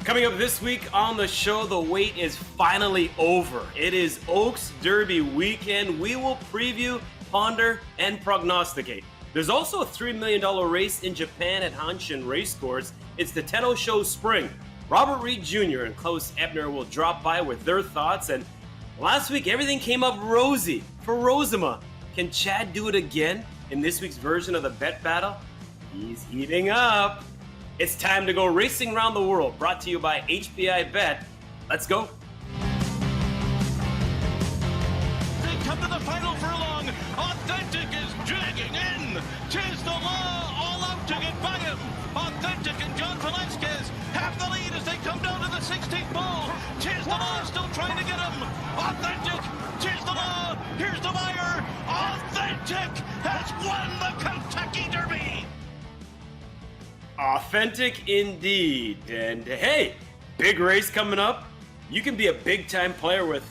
Coming up this week on the show, the wait is finally over. It is Oaks Derby weekend. We will preview, ponder, and prognosticate. There's also a $3 million race in Japan at Hanshin Racecourse. It's the Tenno Sho-Spring. Robert Reid Jr. and Klaus Ebner will drop by with their thoughts. And last week, everything came up rosy for Rosema. Can Chad do it again in this week's version of the bet battle? He's heating up. It's time to go racing around the world, brought to you by HPIbet. Let's go. They come to the final furlong. Authentic is dragging in. Tis the law, all out to get by him. Authentic and John Velasquez have the lead as they come down to the 16th ball. Tis the law still trying to get him. Authentic, tis the law. Here's the wire. Authentic has won the Kentucky Derby. Authentic indeed. And hey, big race coming up. You can be a big-time player with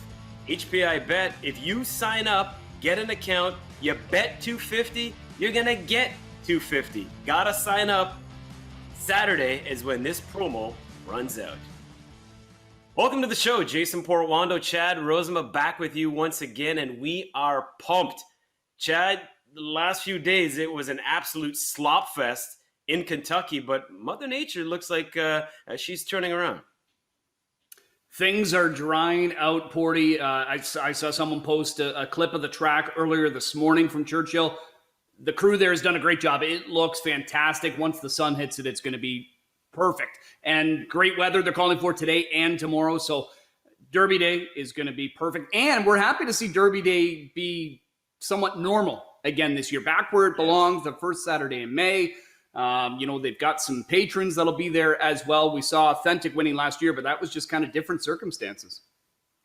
HPIbet. If you sign up, get an account, you bet $250, you're going to get $250. Gotta sign up. Saturday is when this promo runs out. Welcome to the show. Jason Portwando, Chad Rosema back with you once again, and we are pumped. Chad, the last few days, it was an absolute slop fest in Kentucky, but Mother Nature looks like she's turning around. Things are drying out, Porty. I saw someone post a clip of the track earlier this morning from Churchill. The crew there has done a great job. It looks fantastic. Once the sun hits it, it's going to be perfect. And great weather they're calling for today and tomorrow. So Derby Day is going to be perfect. And we're happy to see Derby Day be somewhat normal again this year. Back where it belongs, the first Saturday in May. They've got some patrons that'll be there as well. We saw Authentic winning last year, but that was just kind of different circumstances.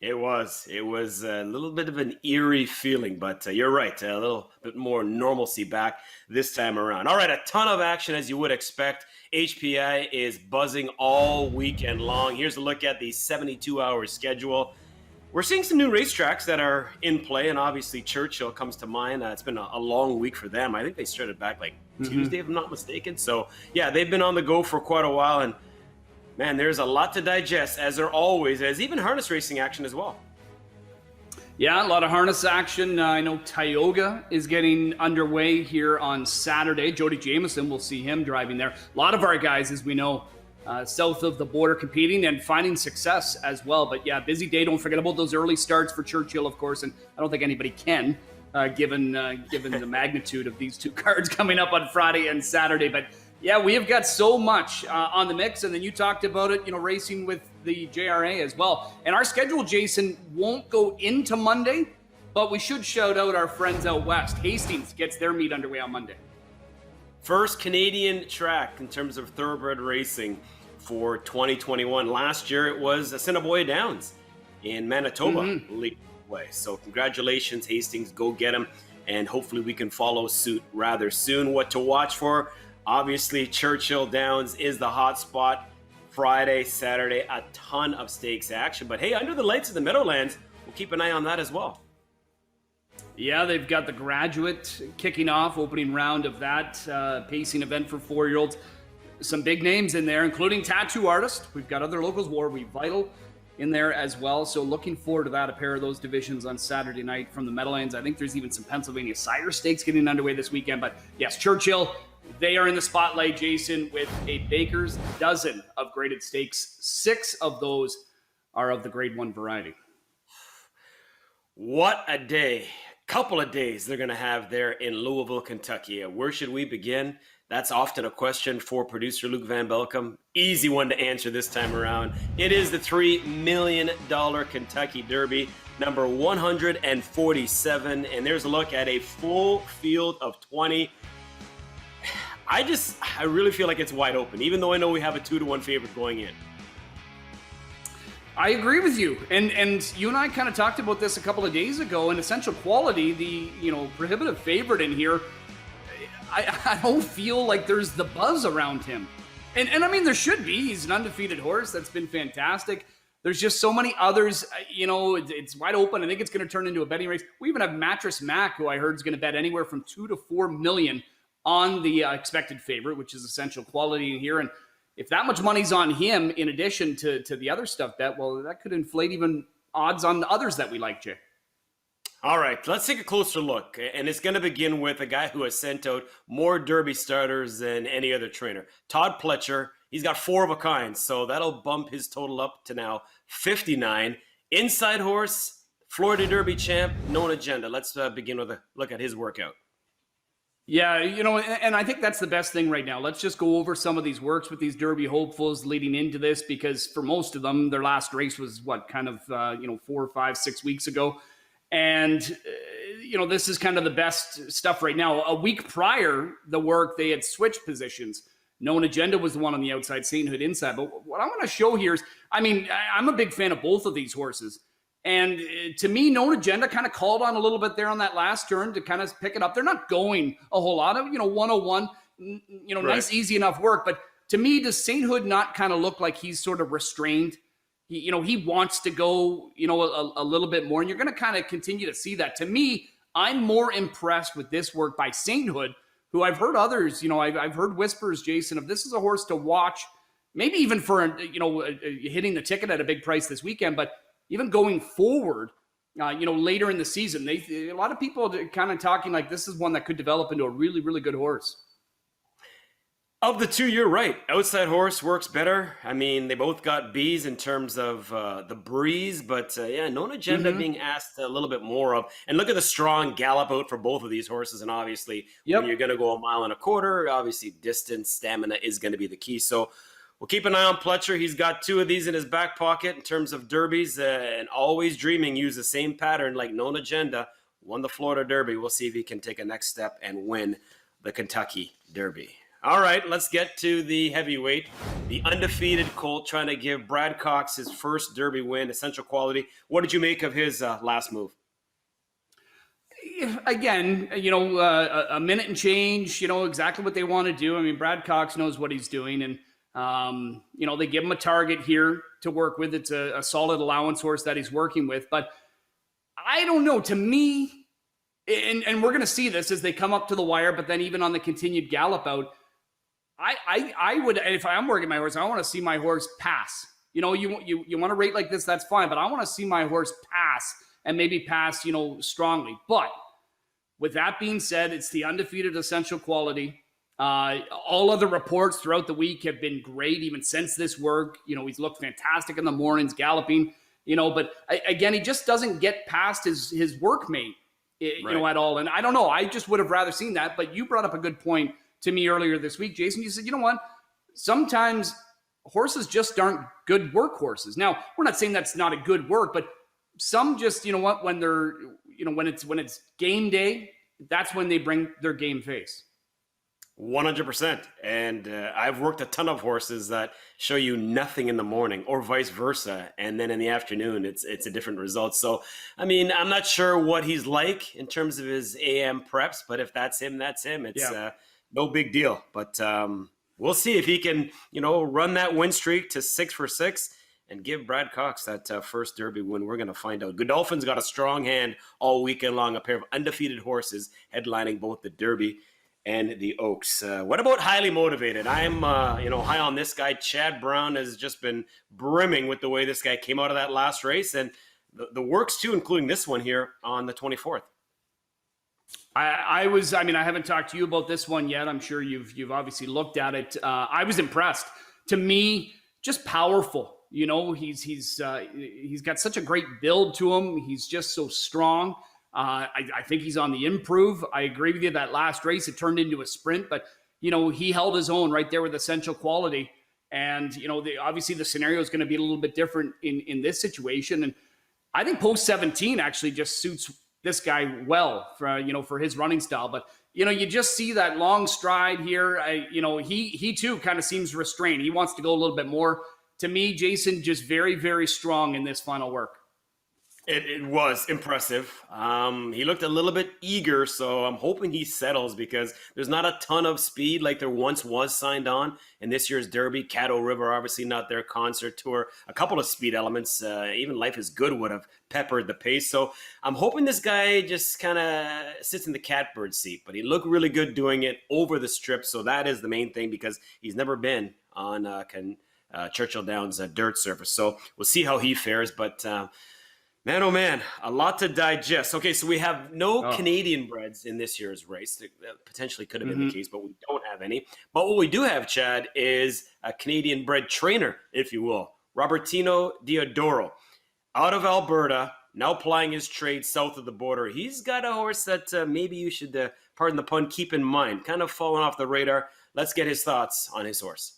It was a little bit of an eerie feeling, but you're right. A little bit more normalcy back this time around. All right, a ton of action as you would expect. HPI is buzzing all weekend long. Here's a look at the 72-hour schedule. We're seeing some new racetracks that are in play, and obviously Churchill comes to mind. It's been a long week for them. I think they started back Tuesday, if I'm not mistaken. So, yeah, they've been on the go for quite a while, and, man, there's a lot to digest, as there always is, even harness racing action as well. Yeah, a lot of harness action. I know Tioga is getting underway here on Saturday. Jody Jamieson, we'll see him driving there. A lot of our guys, as we know, south of the border competing and finding success as well. But yeah, busy day. Don't forget about those early starts for Churchill, of course. And I don't think anybody can, given the magnitude of these two cards coming up on Friday and Saturday. But yeah, we have got so much on the mix. And then you talked about it, racing with the JRA as well. And our schedule, Jason, won't go into Monday, but we should shout out our friends out west. Hastings gets their meet underway on Monday. First Canadian track in terms of thoroughbred racing for 2021. Last year it was Assiniboia Downs in Manitoba leading the way. So congratulations, Hastings. Go get them, and hopefully we can follow suit rather soon. What to watch for? Obviously, Churchill Downs is the hot spot. Friday, Saturday, a ton of stakes action. But hey, under the lights of the Meadowlands, we'll keep an eye on that as well. Yeah, they've got the Graduate kicking off, opening round of that pacing event for 4-year-olds. Some big names in there, including tattoo artist. We've got other locals, Warby Vital in there as well. So looking forward to that, a pair of those divisions on Saturday night from the Meadowlands. I think there's even some Pennsylvania Cider Stakes getting underway this weekend. But yes, Churchill, they are in the spotlight, Jason, with a baker's dozen of graded stakes. 6 of those are of the grade 1 variety. What a day. Couple of days they're going to have there in Louisville, Kentucky. Where should we begin? That's often a question for producer Luke Van Belkom. Easy one to answer this time around. It is the $3 million Kentucky Derby, number 147. And there's a look at a full field of 20. I really feel like it's wide open, even though I know we have a 2-1 favorite going in. I agree with you. And you and I kind of talked about this a couple of days ago. In Essential Quality, the prohibitive favorite in here, I don't feel like there's the buzz around him. And I mean, there should be. He's an undefeated horse. That's been fantastic. There's just so many others. It's wide open. I think it's going to turn into a betting race. We even have Mattress Mac, who I heard is going to bet anywhere from $2 to $4 million on the expected favorite, which is Essential Quality in here. And if that much money's on him in addition to the other stuff bet, well, that could inflate even odds on others that we like, Jay. All right, let's take a closer look. And it's going to begin with a guy who has sent out more Derby starters than any other trainer. Todd Fletcher, he's got 4 of a kind, so that'll bump his total up to now 59. Inside horse, Florida Derby champ, Known Agenda. Let's begin with a look at his workout. Yeah, and I think that's the best thing right now. Let's just go over some of these works with these Derby hopefuls leading into this, because for most of them, their last race was 4, 5, 6 weeks ago. And, this is kind of the best stuff right now. A week prior, the work, they had switched positions. Known Agenda was the one on the outside, Sainthood inside. But what I want to show here is, I'm a big fan of both of these horses. And to me, Known Agenda kind of called on a little bit there on that last turn to kind of pick it up. They're not going a whole lot of, 101, right. Nice, easy enough work. But to me, does Sainthood not kind of look like he's sort of restrained? He wants to go, a little bit more. And you're going to kind of continue to see that. To me, I'm more impressed with this work by Sainthood, who I've heard others, I've heard whispers, Jason, if this is a horse to watch, maybe even for, hitting the ticket at a big price this weekend, but even going forward, later in the season, a lot of people are kind of talking like this is one that could develop into a really, really good horse. Of the two, you're right. Outside horse works better. They both got B's in terms of the breeze, but Known Agenda being asked a little bit more of. And look at the strong gallop out for both of these horses. And obviously, when you're going to go 1.25 miles, obviously distance, stamina is going to be the key. So we'll keep an eye on Fletcher. He's got 2 of these in his back pocket in terms of derbies, and always dreaming, use the same pattern like Known Agenda. Won the Florida Derby. We'll see if he can take a next step and win the Kentucky Derby. All right, let's get to the heavyweight. The undefeated Colt trying to give Brad Cox his first Derby win, Essential Quality. What did you make of his last move? Again, a minute and change, exactly what they want to do. Brad Cox knows what he's doing, and they give him a target here to work with. It's a solid allowance horse that he's working with. But I don't know. To me, and we're going to see this as they come up to the wire, but then even on the continued gallop out, I would, if I'm working my horse, I want to see my horse pass. You want to rate like this, that's fine. But I want to see my horse pass, and maybe pass, strongly. But with that being said, it's the undefeated Essential Quality. All other reports throughout the week have been great, even since this work. He's looked fantastic in the mornings, galloping, but again, he just doesn't get past his workmate, at all. And I don't know, I just would have rather seen that. But you brought up a good point to me earlier this week, Jason. You said, sometimes horses just aren't good workhorses. Now, we're not saying that's not a good work, but some just, when they're, when it's game day, that's when they bring their game face. 100%. And I've worked a ton of horses that show you nothing in the morning, or vice versa. And then in the afternoon, it's a different result. So, I'm not sure what he's like in terms of his AM preps, but if that's him, that's him. It's no big deal. But we'll see if he can, run that win streak to 6 for 6 and give Brad Cox that first Derby win. We're going to find out. Godolphin's got a strong hand all weekend long, a pair of undefeated horses headlining both the Derby and the Oaks. What about highly motivated? I'm, high on this guy. Chad Brown has just been brimming with the way this guy came out of that last race, and the works too, including this one here on the 24th. I haven't talked to you about this one yet. I'm sure you've obviously looked at it. I was impressed. To me, just powerful. He's got such a great build to him. He's just so strong. I think he's on the improve. I agree with you. That last race, it turned into a sprint, but he held his own right there with Essential Quality. And obviously the scenario is going to be a little bit different in this situation. And I think post 17 actually just suits this guy well for his running style. But you just see that long stride here. He too kind of seems restrained. He wants to go a little bit more. To me, Jason, just very, very strong in this final work. It was impressive. He looked a little bit eager, so I'm hoping he settles because there's not a ton of speed like there once was signed on in this year's Derby. Caddo River, obviously not their concert tour. A couple of speed elements, even Life is Good would have peppered the pace. So I'm hoping this guy just kind of sits in the catbird seat, but he looked really good doing it over the strip. So that is the main thing because he's never been on Churchill Downs dirt surface. So we'll see how he fares, but man, oh man, a lot to digest. Okay, so we have no Canadian breds in this year's race. That potentially could have been the case, but we don't have any. But what we do have, Chad, is a Canadian bred trainer, if you will, Robertino Diodoro, out of Alberta, now plying his trade south of the border. He's got a horse that maybe you should, pardon the pun, keep in mind. Kind of fallen off the radar. Let's get his thoughts on his horse.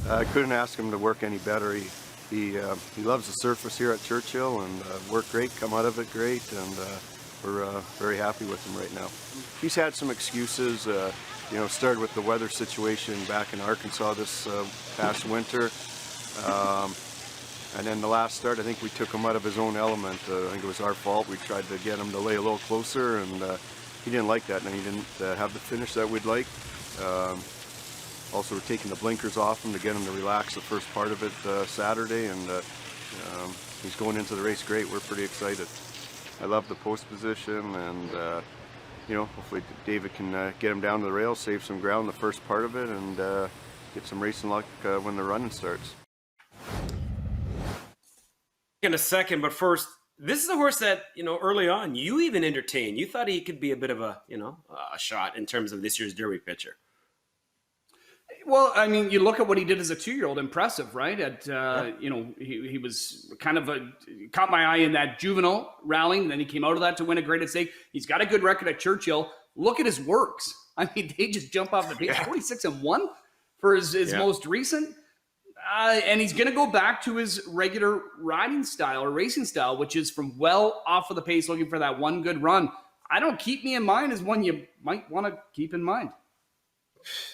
I couldn't ask him to work any better. He loves the surface here at Churchill and worked great, come out of it great, and we're very happy with him right now. He's had some excuses, started with the weather situation back in Arkansas this past winter, and then the last start I think we took him out of his own element. I think it was our fault. We tried to get him to lay a little closer, and he didn't like that, and he didn't have the finish that we'd like. Also, we're taking the blinkers off him to get him to relax the first part of it Saturday, and he's going into the race great. We're pretty excited. I love the post position, and hopefully David can get him down to the rail, save some ground the first part of it, and get some racing luck when the running starts. In a second, but first, this is a horse that, early on, you even entertained. You thought he could be a bit of a shot in terms of this year's Derby pitcher. Well, I mean, you look at what he did as a 2-year-old, impressive, right? He was kind of caught my eye in that juvenile rally, and then he came out of that to win a great stake. He's got a good record at Churchill. Look at his works. I mean, they just jump off the page. 46-1 for his most recent. And he's going to go back to his regular riding style or racing style, which is from well off of the pace, looking for that one good run. I don't keep me in mind as one you might want to keep in mind.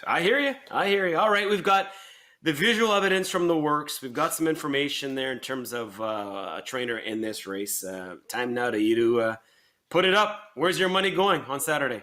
I hear you. All right, we've got the visual evidence from the works. We've got some information there in terms of a trainer in this race. Time now to you to put it up. Where's your money going on Saturday?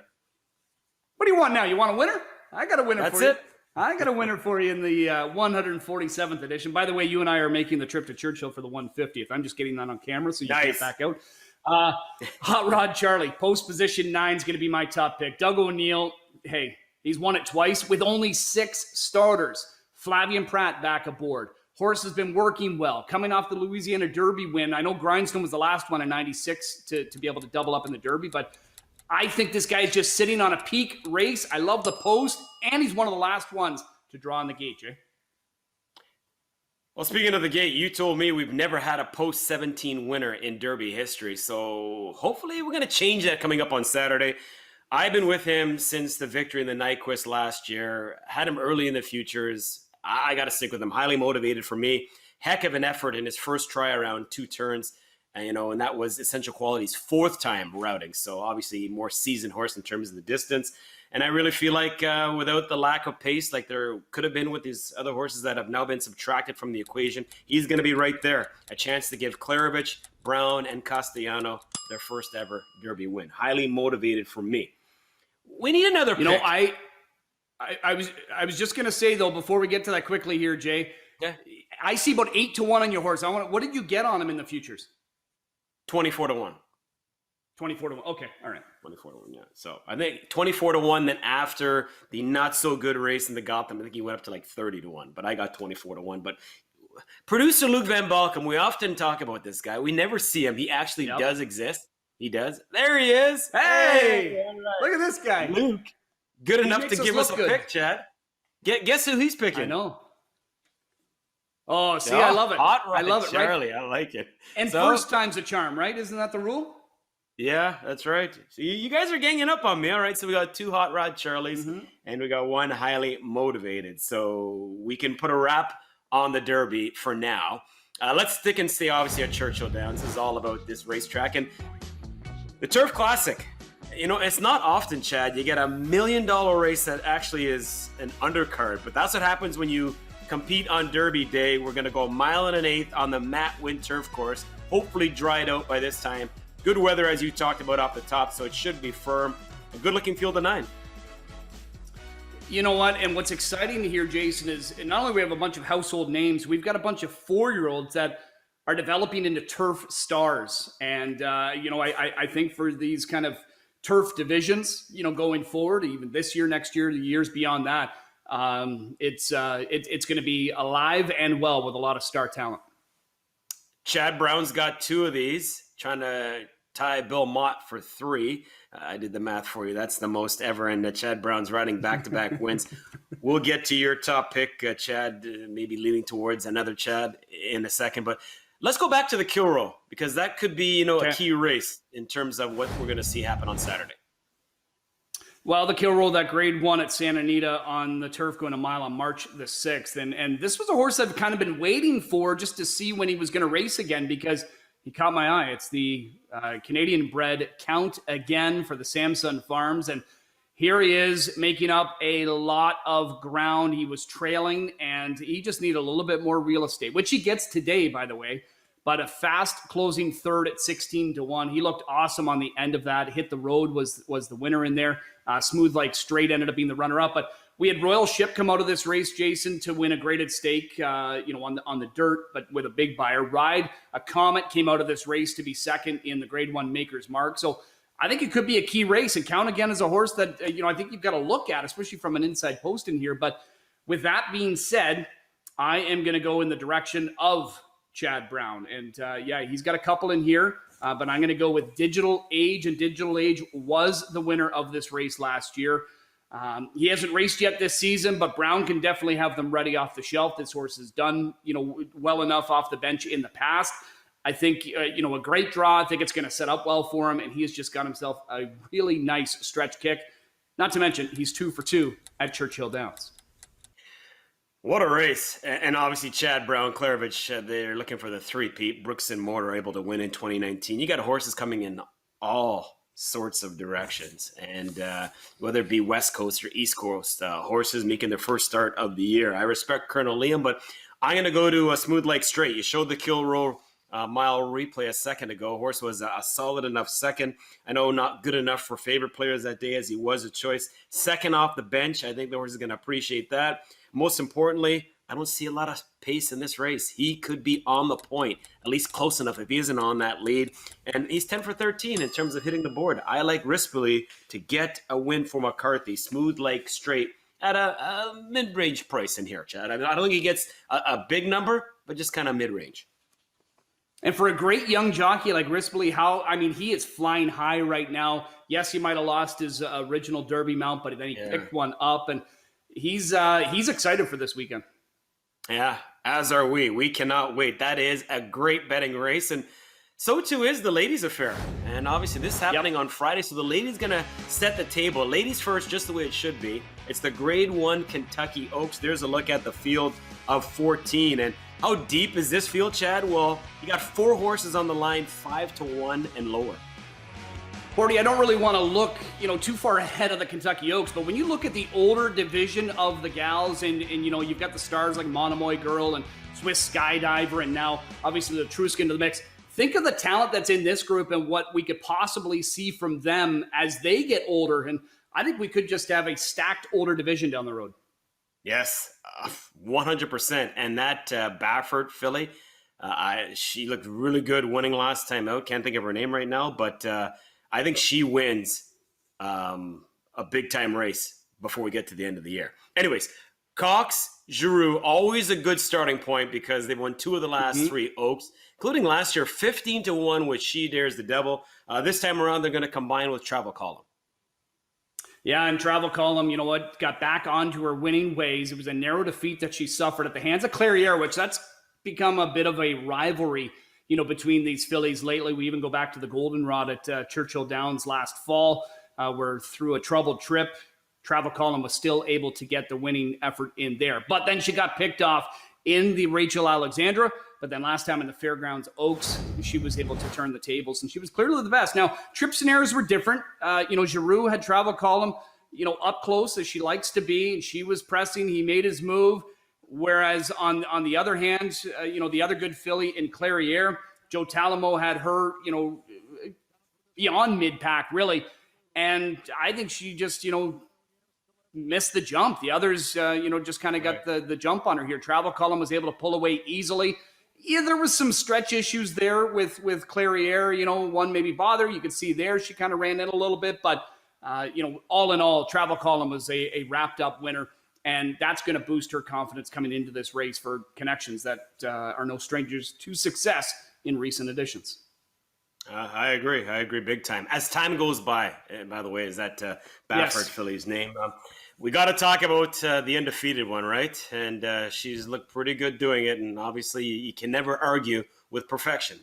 What do you want now? You want a winner? I got a winner for you. That's it. I got a winner for you in the 147th edition. By the way, you and I are making the trip to Churchill for the 150th. I'm just getting that on camera so you can't back out. Hot Rod Charlie, post position 9 is going to be my top pick. Doug O'Neill, hey, he's won it twice with only 6 starters. Flavian Pratt back aboard. Horse has been working well. Coming off the Louisiana Derby win. I know Grindstone was the last one in 96 to be able to double up in the Derby, but I think this guy is just sitting on a peak race. I love the post, and he's one of the last ones to draw on the gate, Jay. Well, speaking of the gate, you told me we've never had a post-17 winner in Derby history, so hopefully we're going to change that coming up on Saturday. I've been with him since the victory in the Nyquist last year. Had him early in the futures. I got to stick with him. Highly motivated for me. Heck of an effort in his first try around 2 turns. And that was Essential Quality's 4th time routing. So obviously more seasoned horse in terms of the distance. And I really feel like without the lack of pace, like there could have been with these other horses that have now been subtracted from the equation, he's going to be right there. A chance to give Klarovich, Brown, and Castellano their first ever Derby win. Highly motivated for me. We need another pick. I was just gonna say though, before we get to that quickly here, Jay. Yeah. I see about 8-1 on your horse. What did you get on him in the futures? 24-1. 24-1. Okay, all right. 24-1. Yeah. So I think 24-1. Then after the not so good race in the Gotham, I think he went up to like 30-1. But I got 24-1. But producer Luke Van Balkum, we often talk about this guy. We never see him. He actually does exist. He does. There he is. Hey, look at this guy. Luke. Good enough to give us a pick, Chad. Guess who he's picking? I know. Oh, see, I love it. Hot Rod I love it, Charlie. right? I like it. And first time's a charm, right? Isn't that the rule? Yeah, that's right. So you guys are ganging up on me. All right, so we got 2 Hot Rod Charlies, and we got 1 highly motivated. So we can put a wrap on the Derby for now. Let's stick and stay, obviously, at Churchill Downs. This is all about this racetrack. And the Turf Classic, it's not often, Chad, you get $1 million race that actually is an undercard, but that's what happens when you compete on Derby Day. We're going to go 1.125 miles on the Matt Wynn Turf Course. hopefully dried out by this time. Good weather, as you talked about off the top, so it should be firm. A good-looking field of 9. You know what? And what's exciting here, Jason, is not only we have a bunch of household names, we've got a bunch of 4-year-olds that are developing into turf stars. And, I think for these kind of turf divisions, going forward, even this year, next year, the years beyond that, it's going to be alive and well with a lot of star talent. Chad Brown's got 2 of these, trying to tie Bill Mott for 3. I did the math for you. That's the most ever, and Chad Brown's riding back-to-back wins. We'll get to your top pick, Chad, maybe leaning towards another Chad in a second. But let's go back to the Kilroe, because that could be, a key race in terms of what we're going to see happen on Saturday. Well, the Kilroe, that grade 1 at Santa Anita on the turf going a mile on March the 6th. And this was a horse I've kind of been waiting for just to see when he was going to race again, because he caught my eye. It's the Canadian-bred Count Again for the Samson Farms. And here he is making up a lot of ground. He was trailing, and he just needed a little bit more real estate, which he gets today, by the way. But a fast closing third at 16-1. He looked awesome on the end of that. Hit the Road was the winner in there. Smooth Like Straight ended up being the runner-up. But we had Royal Ship come out of this race, Jason, to win a graded stake, on the dirt, but with a big buyer. Ride a Comet came out of this race to be second in the grade 1 Maker's Mark. So I think it could be a key race. And Count Again is a horse that, I think you've got to look at, especially from an inside post in here. But with that being said, I am going to go in the direction of Chad Brown. And he's got a couple in here, but I'm going to go with Digital Age. And Digital Age was the winner of this race last year. He hasn't raced yet this season, but Brown can definitely have them ready off the shelf. This horse has done, well enough off the bench in the past. I think, a great draw. I think it's going to set up well for him, and he has just got himself a really nice stretch kick. Not to mention, he's 2 for 2 at Churchill Downs. What a race. And obviously Chad Brown, Klarovich, they're looking for the 3-peat. Brooks and Moore are able to win in 2019. You got horses coming in all sorts of directions. And whether it be West Coast or East Coast, horses making their first start of the year. I respect Colonel Liam, but I'm going to go to a Smooth Like Straight. You showed the Kilroe mile replay a second ago. Horse was a solid enough second. I know not good enough for favorite players that day, as he was a choice. Second off the bench. I think the horse is going to appreciate that. Most importantly, I don't see a lot of pace in this race. He could be on the point, at least close enough if he isn't on that lead. And he's 10 for 13 in terms of hitting the board. I like Rispoli to get a win for McCarthy. Smooth Like Straight at a mid-range price in here, Chad. I don't think he gets a big number, but just kind of mid-range. And for a great young jockey like Rispoli, he is flying high right now. Yes, he might have lost his original Derby mount, but then he picked one up, and he's excited for this weekend. Yeah, as are we. We cannot wait. That is a great betting race, and so too is the ladies' affair. And obviously this is happening on Friday, so the ladies going to set the table. Ladies first, just the way it should be. It's the Grade 1 Kentucky Oaks. There's a look at the field of 14. And how deep is this field, Chad? Well, you got 4 horses on the line, 5-1 and lower. Bordy, I don't really want to look, too far ahead of the Kentucky Oaks, but when you look at the older division of the gals, and you've got the stars like Monomoy Girl and Swiss Skydiver, and now obviously the Truskin to the mix. Think of the talent that's in this group and what we could possibly see from them as they get older. And I think we could just have a stacked older division down the road. Yes, 100%. And that Baffert filly, she looked really good winning last time out. Can't think of her name right now, but I think she wins a big-time race before we get to the end of the year. Anyways, Cox, Giroux, always a good starting point because they've won 2 of the last 3 Oaks, including last year, 15-1 with She Dares the Devil. This time around, they're going to combine with Travel Column. Yeah, and Travel Column, got back onto her winning ways. It was a narrow defeat that she suffered at the hands of Clairiere, which that's become a bit of a rivalry, between these fillies lately. We even go back to the Goldenrod at Churchill Downs last fall, where through a troubled trip, Travel Column was still able to get the winning effort in there. But then she got picked off in the Rachel Alexandra. But then last time in the Fairgrounds Oaks, she was able to turn the tables, and she was clearly the best. Now, trips and errors were different. Giroux had Travel Column, up close as she likes to be, and she was pressing. He made his move. Whereas on the other hand, the other good filly in Clairiere, Joe Talamo had her, beyond mid-pack, really. And I think she just, missed the jump. The others, just kind of got the jump on her here. Travel Column was able to pull away easily. Yeah, there was some stretch issues there with Clairiere. One maybe bother. You could see there she kind of ran in a little bit. But, all in all, Travel Column was a wrapped-up winner. And that's going to boost her confidence coming into this race for Connections that are no strangers to success in recent editions. I agree big time. As time goes by, and by the way, is that Baffert filly's name? We got to talk about the undefeated one, right? And she's looked pretty good doing it. And obviously, you can never argue with perfection.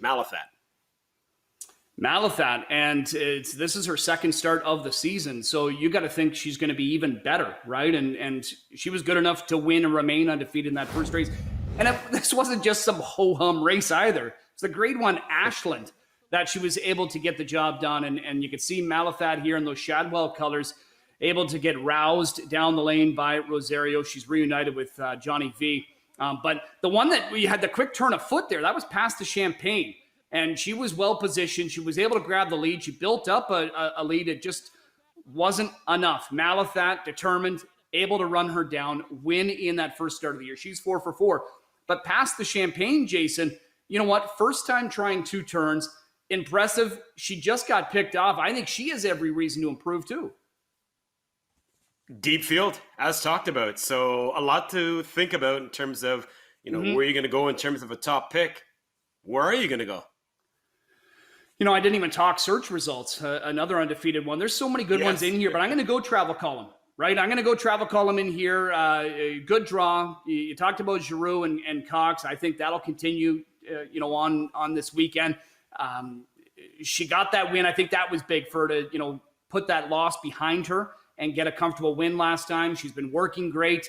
Malathat, and this is her second start of the season, so you got to think she's going to be even better, right? And she was good enough to win and remain undefeated in that first race. And this wasn't just some ho-hum race either. It's the Grade 1 Ashland that she was able to get the job done, and you could see Malathat here in those Shadwell colors, able to get roused down the lane by Rosario. She's reunited with Johnny V. But the one that we had the quick turn of foot there, that was past the Champagne. And she was well positioned. She was able to grab the lead. She built up a lead. It just wasn't enough. Malathat, determined, able to run her down, win in that first start of the year. She's 4 for 4. But past the Champagne, Jason, you know what? First time trying 2 turns. Impressive. She just got picked off. I think she has every reason to improve too. Deep field, as talked about. So a lot to think about in terms of, where you're going to go in terms of a top pick. Where are you going to go? I didn't even talk search results. Another undefeated one. There's so many good ones in here, but I'm going to go Travel Column, right? I'm going to go Travel Column in here. Good draw. You talked about Giroux and Cox. I think that'll continue, on this weekend. She got that win. I think that was big for her to, put that loss behind her and get a comfortable win last time. She's been working great.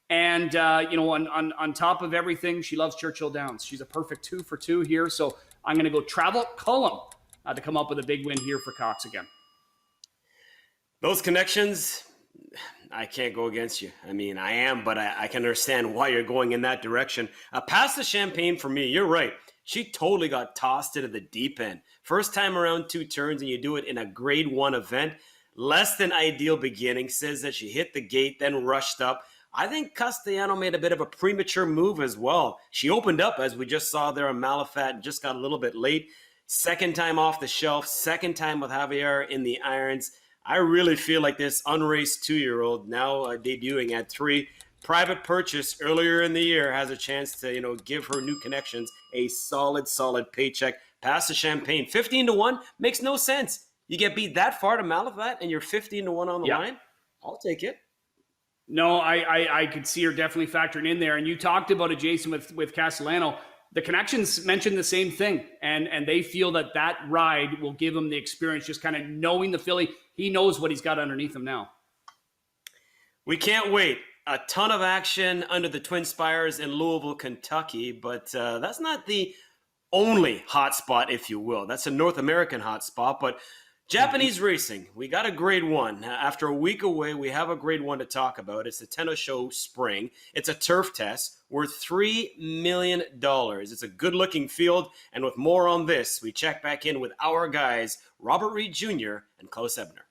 And, on top of everything, she loves Churchill Downs. She's a perfect 2 for 2 here. So I'm going to go Travel Column to come up with a big win here for Cox again. Those Connections, I can't go against you. I mean, I am, but I can understand why you're going in that direction. Past the Champagne for me, you're right. She totally got tossed into the deep end. First time around 2 turns, and you do it in a Grade 1 event. Less than ideal beginning. Says that she hit the gate, then rushed up. I think Castellano made a bit of a premature move as well. She opened up, as we just saw there on Malathat, and just got a little bit late. Second time off the shelf, second time with Javier in the irons. I really feel like this unraced 2-year-old, now debuting at 3, private purchase earlier in the year, has a chance to, give her new Connections a solid paycheck. Past the Champagne, 15-1 makes no sense. You get beat that far to Malathat, and you're 15-1 on the line. I'll take it. No, I could see her definitely factoring in there. And you talked about it, Jason, with Castellano. The Connections mentioned the same thing, and they feel that ride will give him the experience, just kind of knowing the filly. He knows what he's got underneath him now. We can't wait. A ton of action under the Twin Spires in Louisville, Kentucky, but that's not the only hot spot, if you will. That's a North American hot spot, but Japanese racing, we got a Grade 1. After a week away, we have a Grade 1 to talk about. It's the Tenno Sho-Spring. It's a turf test worth $3 million. It's a good-looking field, and with more on this, we check back in with our guys, Reid Jr. and Klaus Ebner.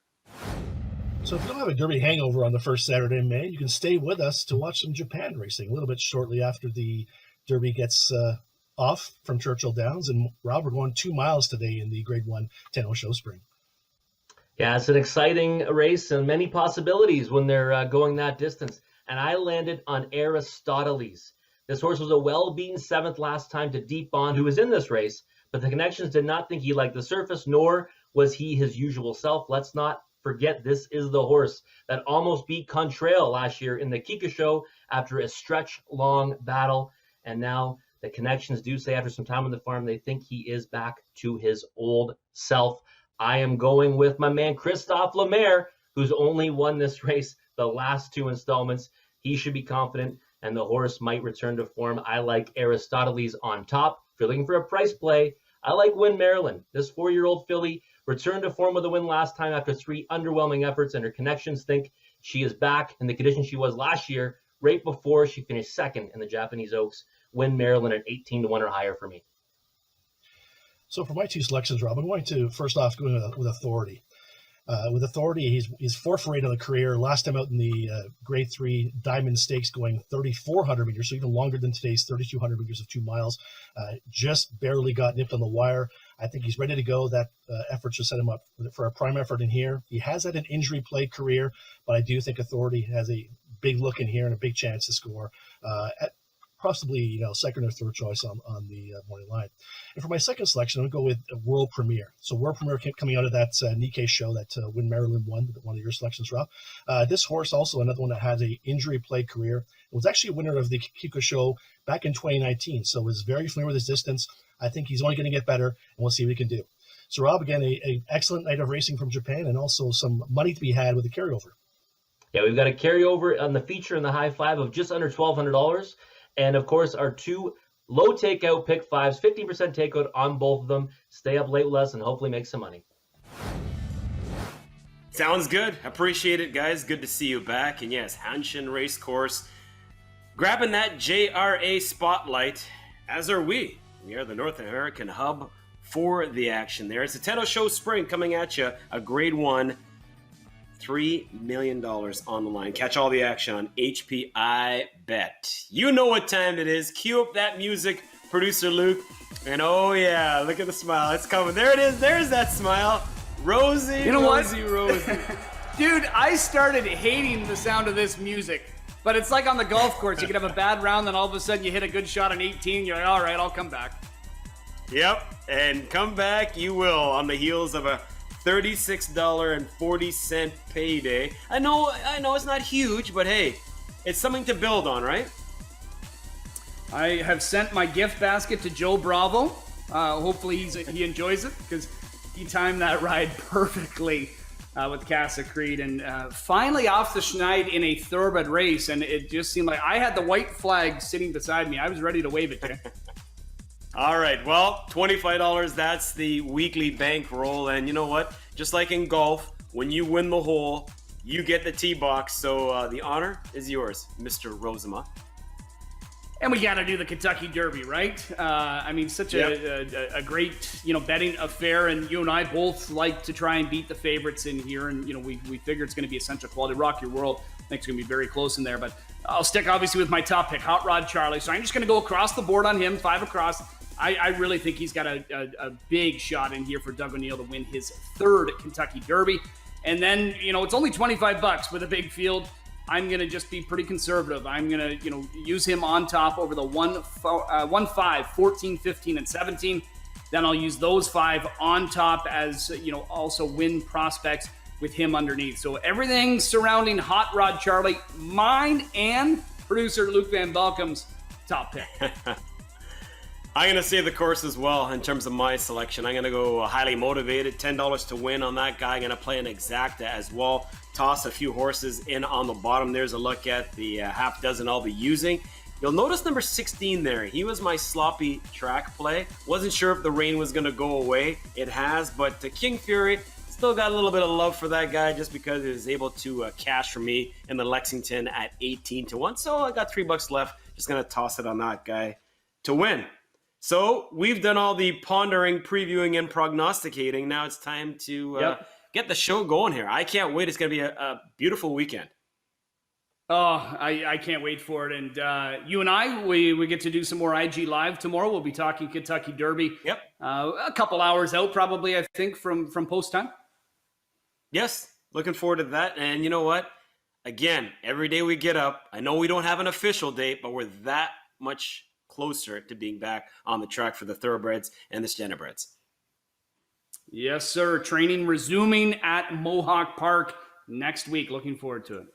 So if you don't have a Derby hangover on the first Saturday in May, you can stay with us to watch some Japan racing a little bit shortly after the Derby gets off from Churchill Downs. And Rob, we're going 2 miles today in the Grade 1 Tenno Sho-Spring. Yeah, it's an exciting race and many possibilities when they're going that distance. And I landed on Aristoteles. This horse was a well-beaten 7th last time to Deep Bond, who was in this race, but the Connections did not think he liked the surface, nor was he his usual self. Let's not forget this is the horse that almost beat Contrail last year in the Kika Show after a stretch-long battle. And now the Connections do say after some time on the farm, they think he is back to his old self. I am going with my man, Christophe Lemaire, who's only won this race the last 2 installments. He should be confident, and the horse might return to form. I like Aristoteles on top. If you're looking for a price play, I like Win Maryland. This 4-year-old filly returned to form with a win last time after 3 underwhelming efforts, and her Connections think she is back in the condition she was last year, right before she finished 2nd in the Japanese Oaks. Win Maryland at 18-1 or higher for me. So for my two selections, Rob, I'm going to first off go with Authority. With Authority, he's 4 for 8 on the career. Last time out in the Grade 3 Diamond Stakes, going 3,400 meters, so even longer than today's 3,200 meters of 2 miles. Just barely got nipped on the wire. I think he's ready to go. That effort should set him up for a prime effort in here. He has had an injury-plagued career, but I do think Authority has a big look in here and a big chance to score at possibly second or third choice on the morning line. And for my second selection, I'm going to go with World Premiere. So World Premiere coming out of that Nikkei show that Win Maryland won, one of your selections, Rob. This horse also another one that had a injury-plagued career. It was actually a winner of the Kiko show back in 2019, so is very familiar with his distance. I think he's only going to get better, and we'll see what he can do. So Rob, again, a excellent night of racing from Japan, and also some money to be had with a carryover. Yeah, we've got a carryover on the feature in the high five of just under $1,200. And, of course, our 2 low takeout pick 5s, 15% takeout on both of them. Stay up late with us and hopefully make some money. Sounds good. Appreciate it, guys. Good to see you back. And yes, Hanshin Racecourse, grabbing that JRA spotlight, as are we. We are the North American hub for the action there. It's the Tenno Sho-Spring coming at you, a Grade 1, $3 million on the line. Catch all the action on HPIbet. You know what time it is. Cue up that music, producer Luke. And oh yeah, look at the smile. It's coming. There it is. There's that smile. Rosie, you know Rosie, what? Rosie. Dude, I started hating the sound of this music. But it's like on the golf course. You can have a bad round, then all of a sudden you hit a good shot on 18. You're like, all right, I'll come back. Yep, and come back you will on the heels of a $36.40 payday. I know it's not huge, but hey, it's something to build on, right? I have sent my gift basket to Joe Bravo. Hopefully he enjoys it, because he timed that ride perfectly with Casa Creed. And finally off the schneid in a thoroughbred race, and it just seemed like I had the white flag sitting beside me. I was ready to wave it to him. All right, well, $25, that's the weekly bankroll. And you know what? Just like in golf, when you win the hole, you get the tee box. So the honor is yours, Mr. Rosema. And we got to do the Kentucky Derby, right? I mean, such a great, betting affair. And you and I both like to try and beat the favorites in here. And, we figure it's going to be essential quality. Rock Your World, I think it's going to be very close in there. But I'll stick, obviously, with my top pick, Hot Rod Charlie. So I'm just going to go across the board on him, 5 across. I really think he's got a big shot in here for Doug O'Neill to win his 3rd Kentucky Derby. And then, it's only $25 with a big field. I'm going to just be pretty conservative. I'm going to, use him on top over the 1, 5, 14, 15, and 17. Then I'll use those 5 on top as, also win prospects with him underneath. So everything surrounding Hot Rod Charlie, mine and producer Luke Van Balkum's top pick. I'm going to save the course as well in terms of my selection. I'm going to go highly motivated, $10 to win on that guy. I'm going to play an exacta as well. Toss a few horses in on the bottom. There's a look at the half dozen I'll be using. You'll notice number 16 there. He was my sloppy track play. Wasn't sure if the rain was going to go away. It has, but King Fury, still got a little bit of love for that guy just because he was able to cash for me in the Lexington at 18-1. So I got $3 left. Just going to toss it on that guy to win. So we've done all the pondering, previewing, and prognosticating. Now it's time to get the show going here. I can't wait. It's going to be a beautiful weekend. Oh, I can't wait for it. And you and I, we get to do some more IG Live tomorrow. We'll be talking Kentucky Derby. Yep. A couple hours out probably, I think, from post time. Yes, looking forward to that. And you know what? Again, every day we get up, I know we don't have an official date, but we're that much closer to being back on the track for the thoroughbreds and the standardbreds. Yes, sir. Training resuming at Mohawk Park next week. Looking forward to it.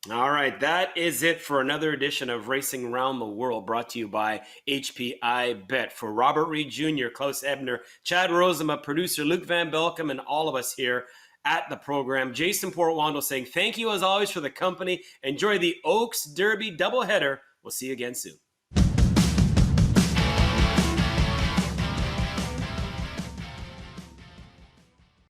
All right, that is it for another edition of Racing Around the World, brought to you by HPIbet. For Robert Reid Jr., Klaus Ebner, Chad Rosema, producer Luke Van Belkom, and all of us here at the program, Jason Portwando saying thank you as always for the company. Enjoy the Oaks Derby doubleheader. We'll see you again soon.